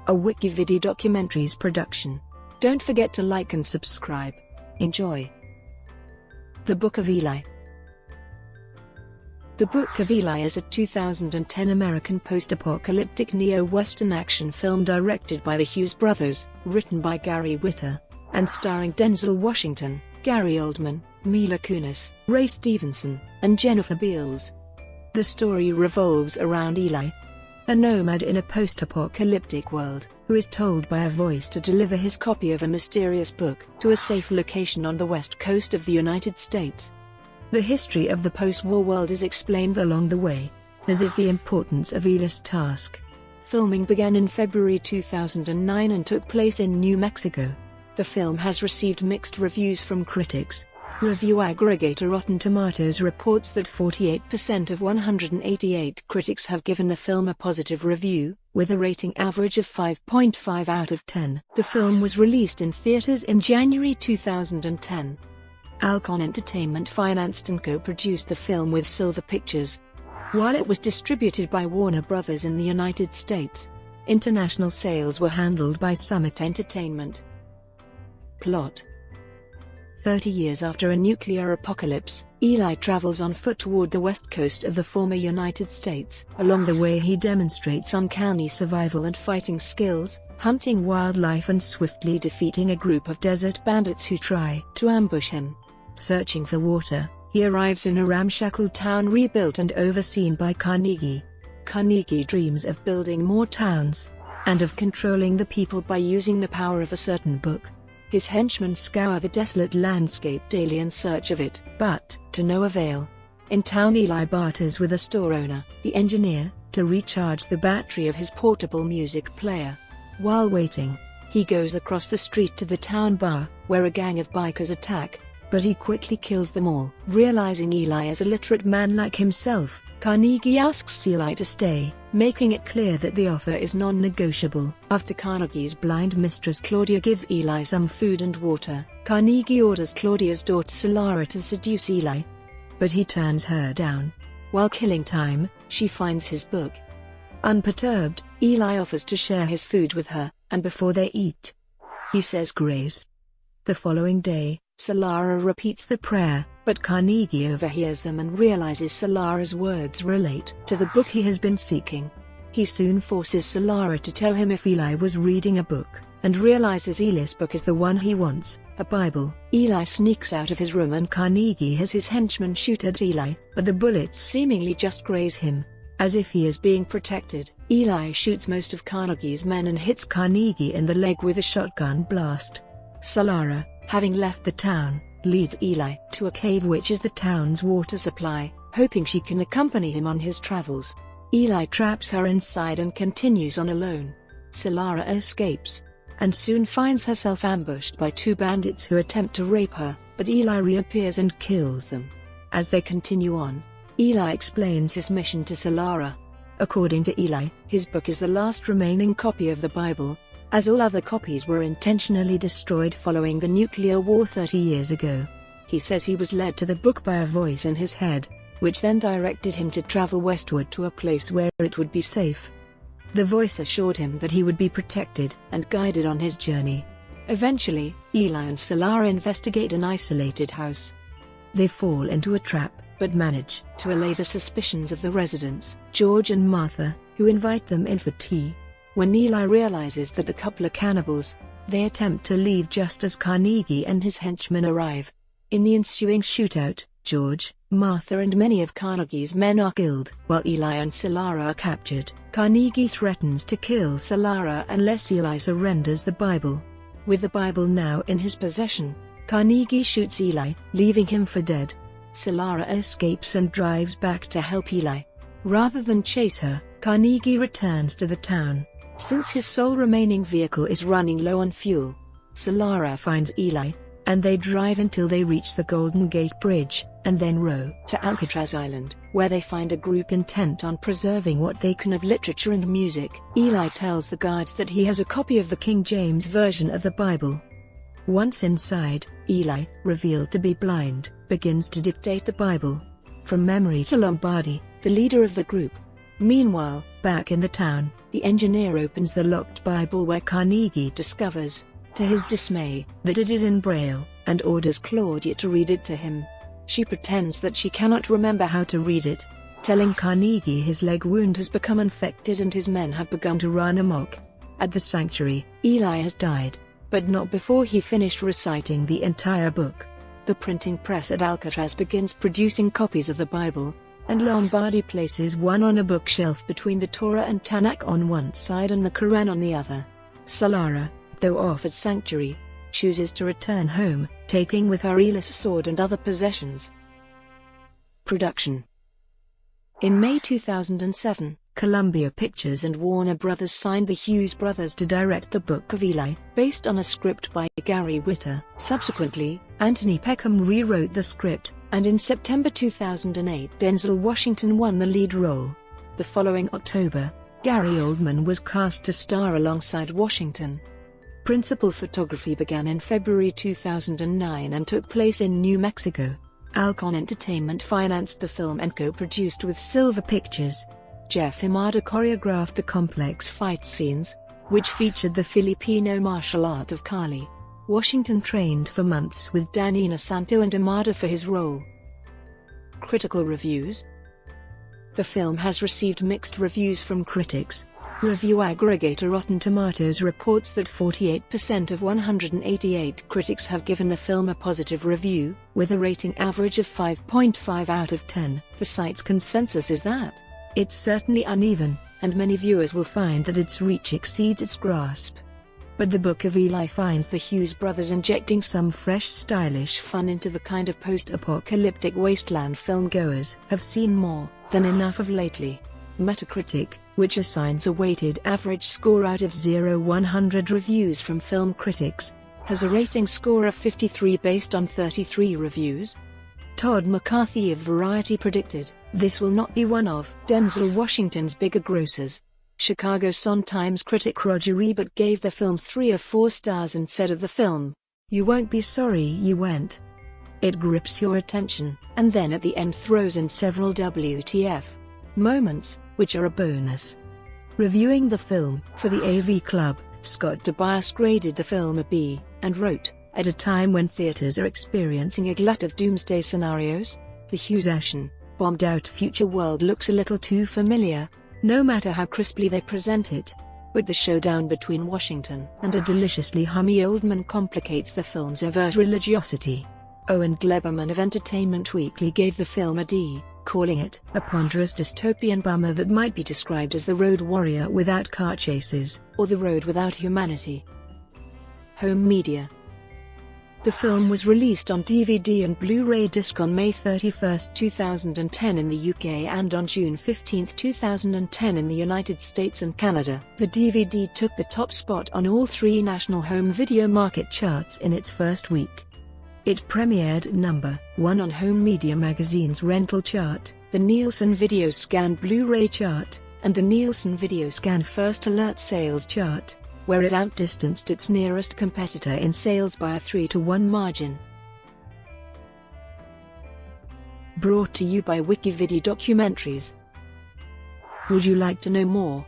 a WikiVidi documentaries production. Don't forget to like and subscribe. Enjoy. The Book of Eli. The Book of Eli is a 2010 American post-apocalyptic neo-Western action film directed by the Hughes brothers, written by Gary Whitta, and starring Denzel Washington, Gary Oldman, Mila Kunis, Ray Stevenson, and Jennifer Beals. The story revolves around Eli, a nomad in a post-apocalyptic world, who is told by a voice to deliver his copy of a mysterious book to a safe location on the west coast of the United States. The history of the post-war world is explained along the way, as is the importance of Eli's task. Filming began in February 2009 and took place in New Mexico. The film has received mixed reviews from critics. Review aggregator Rotten Tomatoes reports that 48% of 188 critics have given the film a positive review, with a rating average of 5.5 out of 10. The film was released in theaters in January 2010. Alcon Entertainment financed and co-produced the film with Silver Pictures, while it was distributed by Warner Brothers in the United States. International sales were handled by Summit Entertainment. Plot: 30 years after a nuclear apocalypse, Eli travels on foot toward the west coast of the former United States. Along the way he demonstrates uncanny survival and fighting skills, hunting wildlife and swiftly defeating a group of desert bandits who try to ambush him. Searching for water, he arrives in a ramshackle town rebuilt and overseen by Carnegie. Carnegie dreams of building more towns, and of controlling the people by using the power of a certain book. His henchmen scour the desolate landscape daily in search of it, but to no avail. In town Eli barters with a store owner, the engineer, to recharge the battery of his portable music player. While waiting, he goes across the street to the town bar, where a gang of bikers attack, but he quickly kills them all. Realizing Eli is a literate man like himself, Carnegie asks Eli to stay, making it clear that the offer is non-negotiable. After Carnegie's blind mistress Claudia gives Eli some food and water, Carnegie orders Claudia's daughter Solara to seduce Eli, but he turns her down. While killing time, she finds his book. Unperturbed, Eli offers to share his food with her, and before they eat, he says grace. The following day, Solara repeats the prayer, but Carnegie overhears them and realizes Solara's words relate to the book he has been seeking. He soon forces Solara to tell him if Eli was reading a book, and realizes Eli's book is the one he wants, a Bible. Eli sneaks out of his room and Carnegie has his henchmen shoot at Eli, but the bullets seemingly just graze him. As if he is being protected, Eli shoots most of Carnegie's men and hits Carnegie in the leg with a shotgun blast. Solara, having left the town, leads Eli to a cave which is the town's water supply, hoping she can accompany him on his travels. Eli traps her inside and continues on alone. Solara escapes, and soon finds herself ambushed by two bandits who attempt to rape her, but Eli reappears and kills them. As they continue on, Eli explains his mission to Solara. According to Eli, his book is the last remaining copy of the Bible, as all other copies were intentionally destroyed following the nuclear war 30 years ago. He says he was led to the book by a voice in his head, which then directed him to travel westward to a place where it would be safe. The voice assured him that he would be protected and guided on his journey. Eventually, Eli and Solara investigate an isolated house. They fall into a trap, but manage to allay the suspicions of the residents, George and Martha, who invite them in for tea. When Eli realizes that the couple are cannibals, they attempt to leave just as Carnegie and his henchmen arrive. In the ensuing shootout, George, Martha and many of Carnegie's men are killed. While Eli and Solara are captured, Carnegie threatens to kill Solara unless Eli surrenders the Bible. With the Bible now in his possession, Carnegie shoots Eli, leaving him for dead. Solara escapes and drives back to help Eli. Rather than chase her, Carnegie returns to the town. Since his sole remaining vehicle is running low on fuel, Solara finds Eli, and they drive until they reach the Golden Gate Bridge, and then row to Alcatraz Island, where they find a group intent on preserving what they can of literature and music. Eli tells the guards that he has a copy of the King James Version of the Bible. Once inside, Eli, revealed to be blind, begins to dictate the Bible from memory to Lombardi, the leader of the group. Meanwhile, Back in the town, the engineer opens the locked Bible where Carnegie discovers, to his dismay, that it is in Braille, and orders Claudia to read it to him. She pretends that she cannot remember how to read it, telling Carnegie his leg wound has become infected and his men have begun to run amok. At the sanctuary, Eli has died, but not before he finished reciting the entire book. The printing press at Alcatraz begins producing copies of the Bible, and Lombardi places one on a bookshelf between the Torah and Tanakh on one side and the Quran on the other. Solara, though off at sanctuary, chooses to return home, taking with her Eli's sword and other possessions. Production. In May 2007, Columbia Pictures and Warner Brothers signed the Hughes brothers to direct the Book of Eli, based on a script by Gary Whitta. Subsequently, Anthony Peckham rewrote the script, and in September 2008 Denzel Washington won the lead role. The following October, Gary Oldman was cast to star alongside Washington. Principal photography began in February 2009 and took place in New Mexico. Alcon Entertainment financed the film and co-produced with Silver Pictures. Jeff Imada choreographed the complex fight scenes, which featured the Filipino martial art of Kali. Washington trained for months with Danny Inosanto and Imada for his role. Critical reviews. The film has received mixed reviews from critics. Review aggregator Rotten Tomatoes reports that 48% of 188 critics have given the film a positive review, with a rating average of 5.5 out of 10. The site's consensus is that it's certainly uneven, and many viewers will find that its reach exceeds its grasp. But the Book of Eli finds the Hughes brothers injecting some fresh stylish fun into the kind of post-apocalyptic wasteland filmgoers have seen more than enough of lately. Metacritic, which assigns a weighted average score out of 0-100 reviews from film critics, has a rating score of 53 based on 33 reviews. Todd McCarthy of Variety predicted, "This will not be one of Denzel Washington's bigger grossers." Chicago Sun-Times critic Roger Ebert gave the film 3 of 4 stars and said of the film, "You won't be sorry you went. It grips your attention, and then at the end throws in several WTF moments, which are a bonus." Reviewing the film for the AV Club, Scott Tobias graded the film a B, and wrote, "At a time when theaters are experiencing a glut of doomsday scenarios, the Hughes-Ashen, bombed-out future world looks a little too familiar, no matter how crisply they present it." But the showdown between Washington and a deliciously hummy Oldman complicates the film's overt religiosity. Owen Gleberman of Entertainment Weekly gave the film a D, calling it a ponderous dystopian bummer that might be described as the road warrior without car chases, or the road without humanity. Home media. The film was released on DVD and Blu-ray disc on May 31, 2010 in the UK and on June 15, 2010 in the United States and Canada. The DVD took the top spot on all 3 national home video market charts in its first week. It premiered at number 1 on Home Media Magazine's rental chart, the Nielsen Video Scan Blu-ray chart, and the Nielsen Video Scan First Alert Sales chart, where it outdistanced its nearest competitor in sales by a 3-to-1 margin. Brought to you by WikiVidi Documentaries. Would you like to know more?